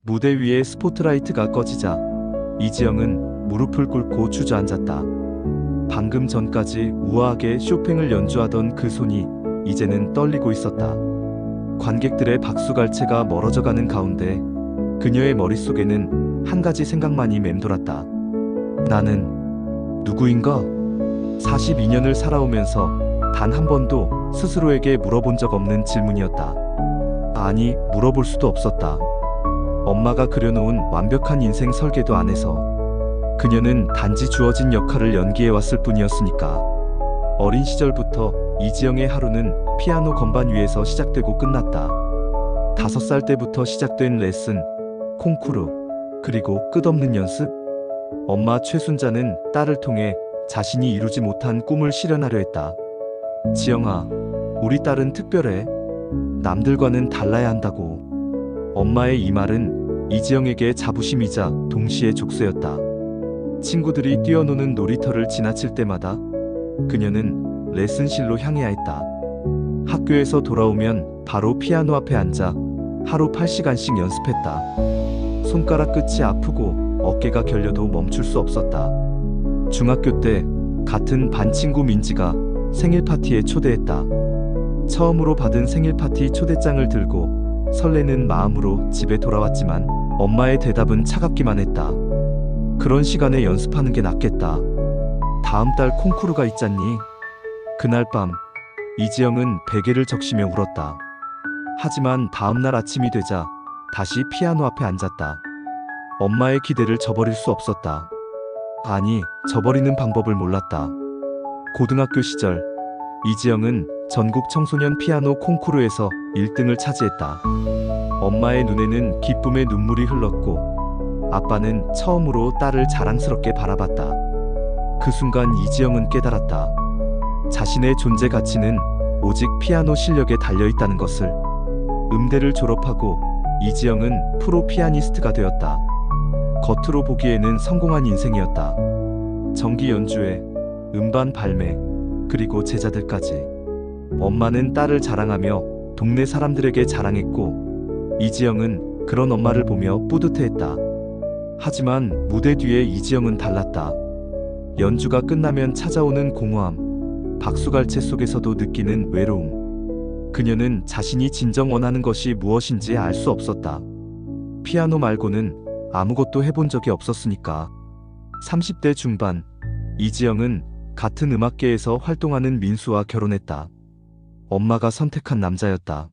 무대 위에 스포트라이트가 꺼지자 이지영은 무릎을 꿇고 주저앉았다. 방금 전까지 우아하게 쇼팽을 연주하던 그 손이 이제는 떨리고 있었다. 관객들의 박수갈채가 멀어져가는 가운데 그녀의 머릿속에는 한 가지 생각만이 맴돌았다. 나는 누구인가? 42년을 살아오면서 단 한 번도 스스로에게 물어본 적 없는 질문이었다. 아니, 물어볼 수도 없었다. 엄마가 그려놓은 완벽한 인생 설계도 안에서 그녀는 단지 주어진 역할을 연기해왔을 뿐이었으니까. 어린 시절부터 이지영의 하루는 피아노 건반 위에서 시작되고 끝났다. 5살 때부터 시작된 레슨, 콩쿠르, 그리고 끝없는 연습. 엄마 최순자는 딸을 통해 자신이 이루지 못한 꿈을 실현하려 했다. 지영아, 우리 딸은 특별해. 남들과는 달라야 한다고. 엄마의 이 말은 이지영에게 자부심이자 동시에 족쇄였다. 친구들이 뛰어노는 놀이터를 지나칠 때마다 그녀는 레슨실로 향해야 했다. 학교에서 돌아오면 바로 피아노 앞에 앉아 하루 8시간씩 연습했다. 손가락 끝이 아프고 어깨가 결려도 멈출 수 없었다. 중학교 때 같은 반 친구 민지가 생일 파티에 초대했다. 처음으로 받은 생일 파티 초대장을 들고 설레는 마음으로 집에 돌아왔지만 엄마의 대답은 차갑기만 했다. 그런 시간에 연습하는 게 낫겠다. 다음 달 콩쿠르가 있잖니. 그날 밤 이지영은 베개를 적시며 울었다. 하지만 다음 날 아침이 되자 다시 피아노 앞에 앉았다. 엄마의 기대를 저버릴 수 없었다. 아니, 저버리는 방법을 몰랐다. 고등학교 시절 이지영은 전국 청소년 피아노 콩쿠르에서 1등을 차지했다. 엄마의 눈에는 기쁨의 눈물이 흘렀고 아빠는 처음으로 딸을 자랑스럽게 바라봤다. 그 순간 이지영은 깨달았다. 자신의 존재 가치는 오직 피아노 실력에 달려있다는 것을. 음대를 졸업하고 이지영은 프로 피아니스트가 되었다. 겉으로 보기에는 성공한 인생이었다. 정기 연주회, 음반 발매, 그리고 제자들까지. 엄마는 딸을 자랑하며 동네 사람들에게 자랑했고 이지영은 그런 엄마를 보며 뿌듯해했다. 하지만 무대 뒤에 이지영은 달랐다. 연주가 끝나면 찾아오는 공허함, 박수갈채 속에서도 느끼는 외로움. 그녀는 자신이 진정 원하는 것이 무엇인지 알 수 없었다. 피아노 말고는 아무것도 해본 적이 없었으니까. 30대 중반, 이지영은 같은 음악계에서 활동하는 민수와 결혼했다. 엄마가 선택한 남자였다.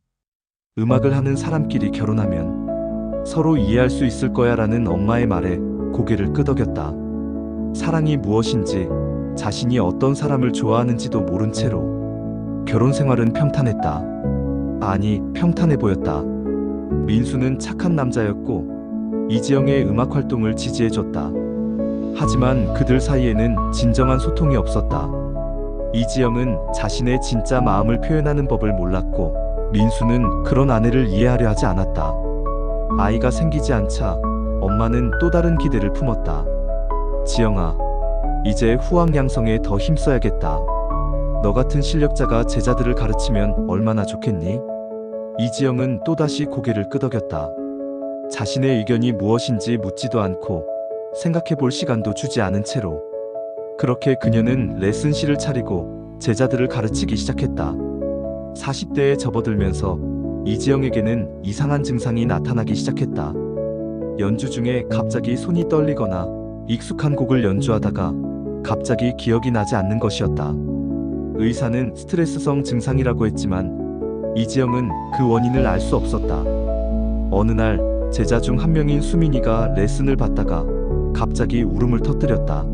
음악을 하는 사람끼리 결혼하면 서로 이해할 수 있을 거야 라는 엄마의 말에 고개를 끄덕였다. 사랑이 무엇인지, 자신이 어떤 사람을 좋아하는지도 모른 채로 결혼 생활은 평탄했다. 아니, 평탄해 보였다. 민수는 착한 남자였고 이지영의 음악 활동을 지지해줬다. 하지만 그들 사이에는 진정한 소통이 없었다. 이지영은 자신의 진짜 마음을 표현하는 법을 몰랐고 민수는 그런 아내를 이해하려 하지 않았다. 아이가 생기지 않자 엄마는 또 다른 기대를 품었다. 지영아, 이제 후황양성에 더 힘써야겠다. 너 같은 실력자가 제자들을 가르치면 얼마나 좋겠니? 이지영은 또다시 고개를 끄덕였다. 자신의 의견이 무엇인지 묻지도 않고 생각해 볼 시간도 주지 않은 채로. 그렇게 그녀는 레슨실을 차리고 제자들을 가르치기 시작했다. 40대에 접어들면서 이지영에게는 이상한 증상이 나타나기 시작했다. 연주 중에 갑자기 손이 떨리거나 익숙한 곡을 연주하다가 갑자기 기억이 나지 않는 것이었다. 의사는 스트레스성 증상이라고 했지만 이지영은 그 원인을 알 수 없었다. 어느 날 제자 중 한 명인 수민이가 레슨을 받다가 갑자기 울음을 터뜨렸다.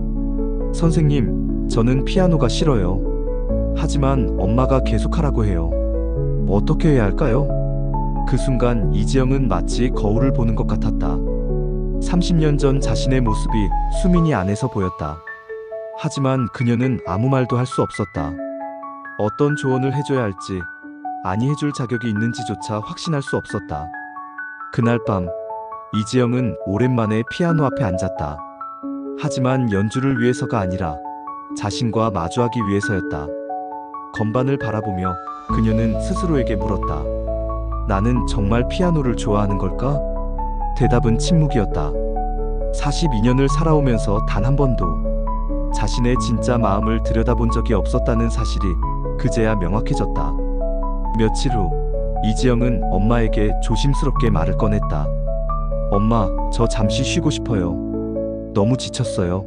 선생님, 저는 피아노가 싫어요. 하지만 엄마가 계속하라고 해요. 어떻게 해야 할까요? 그 순간 이지영은 마치 거울을 보는 것 같았다. 30년 전 자신의 모습이 수민이 안에서 보였다. 하지만 그녀는 아무 말도 할 수 없었다. 어떤 조언을 해줘야 할지, 아니 해줄 자격이 있는지조차 확신할 수 없었다. 그날 밤, 이지영은 오랜만에 피아노 앞에 앉았다. 하지만 연주를 위해서가 아니라 자신과 마주하기 위해서였다. 건반을 바라보며 그녀는 스스로에게 물었다. 나는 정말 피아노를 좋아하는 걸까? 대답은 침묵이었다. 42년을 살아오면서 단 한 번도 자신의 진짜 마음을 들여다본 적이 없었다는 사실이 그제야 명확해졌다. 며칠 후 이지영은 엄마에게 조심스럽게 말을 꺼냈다. 엄마, 저 잠시 쉬고 싶어요. 너무 지쳤어요.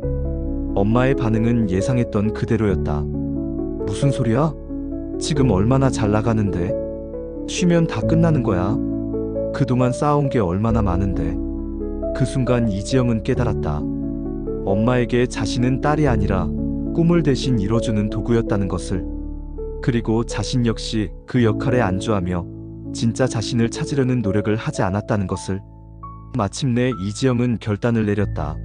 엄마의 반응은 예상했던 그대로였다. 무슨 소리야? 지금 얼마나 잘 나가는데? 쉬면 다 끝나는 거야. 그동안 쌓아온 게 얼마나 많은데. 그 순간 이지영은 깨달았다. 엄마에게 자신은 딸이 아니라 꿈을 대신 이뤄주는 도구였다는 것을. 그리고 자신 역시 그 역할에 안주하며 진짜 자신을 찾으려는 노력을 하지 않았다는 것을. 마침내 이지영은 결단을 내렸다.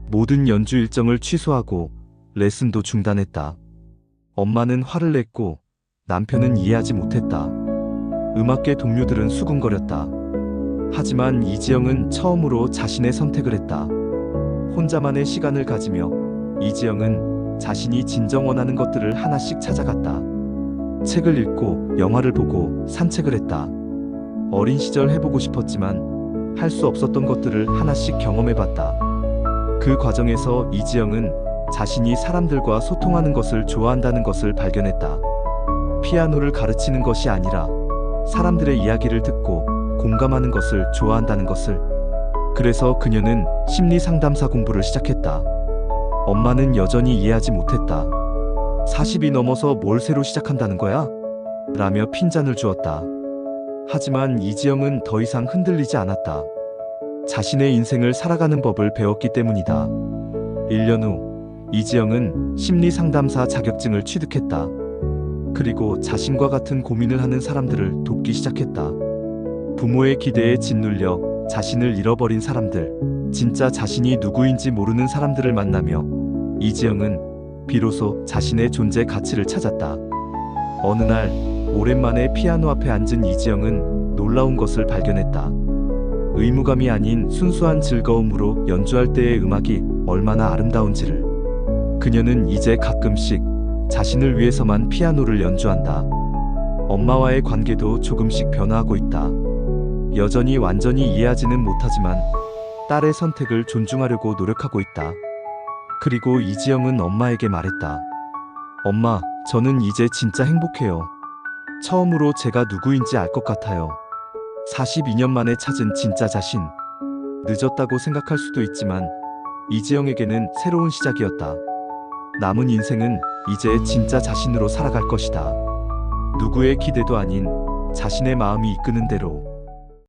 모든 연주 일정을 취소하고 레슨도 중단했다. 엄마는 화를 냈고 남편은 이해하지 못했다. 음악계 동료들은 수군거렸다. 하지만 이지영은 처음으로 자신의 선택을 했다. 혼자만의 시간을 가지며 이지영은 자신이 진정 원하는 것들을 하나씩 찾아갔다. 책을 읽고 영화를 보고 산책을 했다. 어린 시절 해보고 싶었지만 할 수 없었던 것들을 하나씩 경험해봤다. 그 과정에서 이지영은 자신이 사람들과 소통하는 것을 좋아한다는 것을 발견했다. 피아노를 가르치는 것이 아니라 사람들의 이야기를 듣고 공감하는 것을 좋아한다는 것을. 그래서 그녀는 심리 상담사 공부를 시작했다. 엄마는 여전히 이해하지 못했다. 40이 넘어서 뭘 새로 시작한다는 거야? 라며 핀잔을 주었다. 하지만 이지영은 더 이상 흔들리지 않았다. 자신의 인생을 살아가는 법을 배웠기 때문이다. 1년 후 이지영은 심리 상담사 자격증을 취득했다. 그리고 자신과 같은 고민을 하는 사람들을 돕기 시작했다. 부모의 기대에 짓눌려 자신을 잃어버린 사람들, 진짜 자신이 누구인지 모르는 사람들을 만나며 이지영은 비로소 자신의 존재 가치를 찾았다. 어느 날 오랜만에 피아노 앞에 앉은 이지영은 놀라운 것을 발견했다. 의무감이 아닌 순수한 즐거움으로 연주할 때의 음악이 얼마나 아름다운지를. 그녀는 이제 가끔씩 자신을 위해서만 피아노를 연주한다. 엄마와의 관계도 조금씩 변화하고 있다. 여전히 완전히 이해하지는 못하지만 딸의 선택을 존중하려고 노력하고 있다. 그리고 이지영은 엄마에게 말했다. 엄마, 저는 이제 진짜 행복해요. 처음으로 제가 누구인지 알 것 같아요. 42년 만에 찾은 진짜 자신. 늦었다고 생각할 수도 있지만 이지영에게는 새로운 시작이었다. 남은 인생은 이제 진짜 자신으로 살아갈 것이다. 누구의 기대도 아닌 자신의 마음이 이끄는 대로.